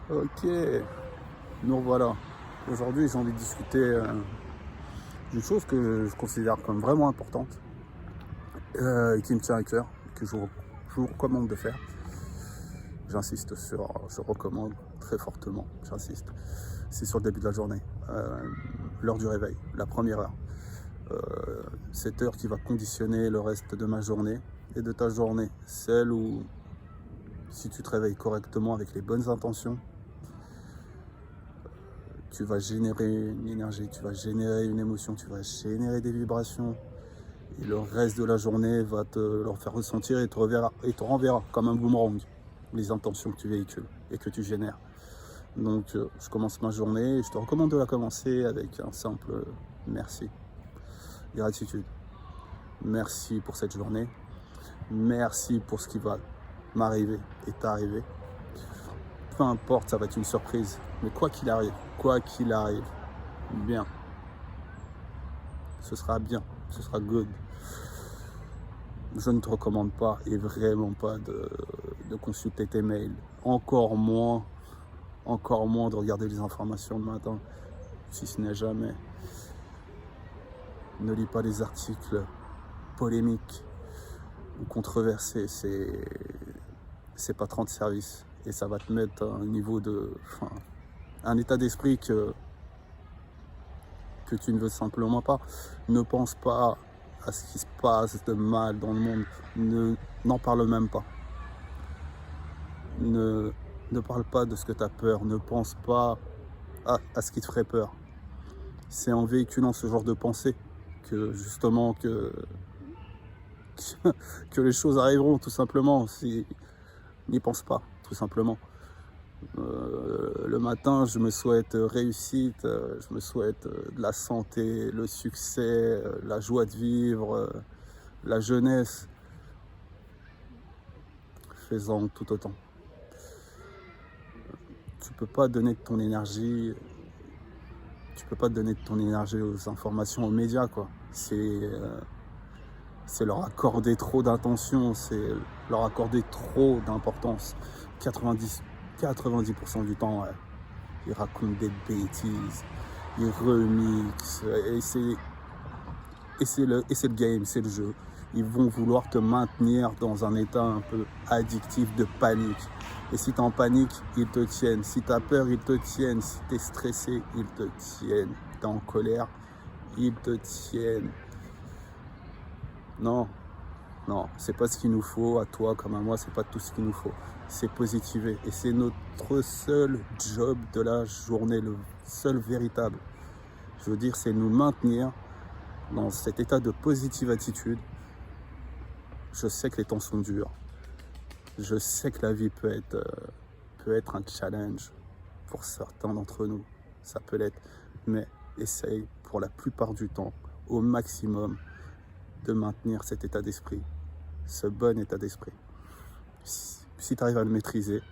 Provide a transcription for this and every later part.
Ok, nous revoilà. Aujourd'hui, j'ai envie de discuter d'une chose que je considère comme vraiment importante et qui me tient à cœur, que je vous recommande de faire. J'insiste sur, je recommande très fortement, j'insiste. C'est sur le début de la journée, l'heure du réveil, la première heure. Cette heure qui va conditionner le reste de ma journée et de ta journée. Celle où, si tu te réveilles correctement avec les bonnes intentions, tu vas générer une énergie, tu vas générer une émotion, tu vas générer des vibrations. Et le reste de la journée va te leur faire ressentir et te renverra comme un boomerang les intentions que tu véhicules et que tu génères. Donc je commence ma journée et je te recommande de la commencer avec un simple merci. Gratitude. Merci pour cette journée. Merci pour ce qui va m'arriver et t'arriver. Peu importe, ça va être une surprise. Mais quoi qu'il arrive, bien. Ce sera bien, ce sera good. Je ne te recommande pas, et vraiment pas, de consulter tes mails. Encore moins de regarder les informations le matin, si ce n'est jamais. Ne lis pas les articles polémiques ou controversés, c'est pas 30 services. Et ça va te mettre à un niveau un état d'esprit que tu ne veux simplement pas. Ne pense pas à ce qui se passe de mal dans le monde. N'en parle même pas. Ne parle pas de ce que tu as peur. Ne pense pas à ce qui te ferait peur. C'est en véhiculant ce genre de pensée que justement que les choses arriveront, tout simplement. N'y pense pas, tout simplement. Le matin, je me souhaite réussite, je me souhaite de la santé, le succès, la joie de vivre, la jeunesse. Fais-en tout autant. Tu peux pas donner de ton énergie, aux informations, aux médias, quoi. C'est leur accorder trop d'attention, c'est leur accorder trop d'importance. 90% du temps, ouais, ils racontent des bêtises, ils remixent, et c'est le game, c'est le jeu. Ils vont vouloir te maintenir dans un état un peu addictif de panique. Et si tu es en panique, ils te tiennent. Si tu as peur, ils te tiennent. Si tu es stressé, ils te tiennent. Si tu es en colère, ils te tiennent. Non, c'est pas ce qu'il nous faut, à toi comme à moi, c'est pas tout ce qu'il nous faut. C'est positiver. Et c'est notre seul job de la journée, le seul véritable. Je veux dire, c'est nous maintenir dans cet état de positive attitude. Je sais que les temps sont durs. Je sais que la vie peut être un challenge pour certains d'entre nous. Ça peut l'être. Mais essaye pour la plupart du temps, au maximum, de maintenir cet état d'esprit, ce bon état d'esprit. Si tu arrives à le maîtriser,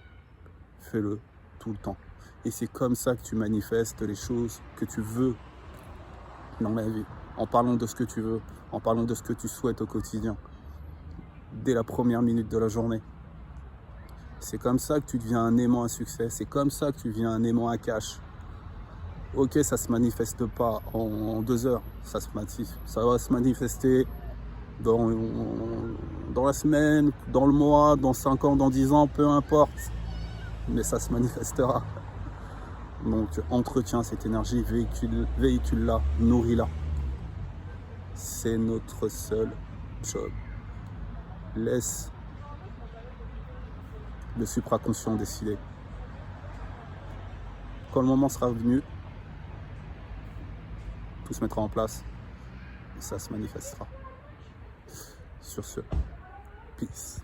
fais-le tout le temps. Et c'est comme ça que tu manifestes les choses que tu veux dans la vie, en parlant de ce que tu veux, en parlant de ce que tu souhaites au quotidien, dès la première minute de la journée. C'est comme ça que tu deviens un aimant à succès, c'est comme ça que tu deviens un aimant à cash. Ok, ça se manifeste pas en 2 heures, ça va se manifester dans la semaine, dans le mois, dans 5 ans, dans 10 ans, peu importe. Mais ça se manifestera. Donc entretiens cette énergie, véhicule-la, nourris-la. C'est notre seul job. Laisse le supraconscient décider. Quand le moment sera venu, tout se mettra en place et ça se manifestera. Sur ce, peace.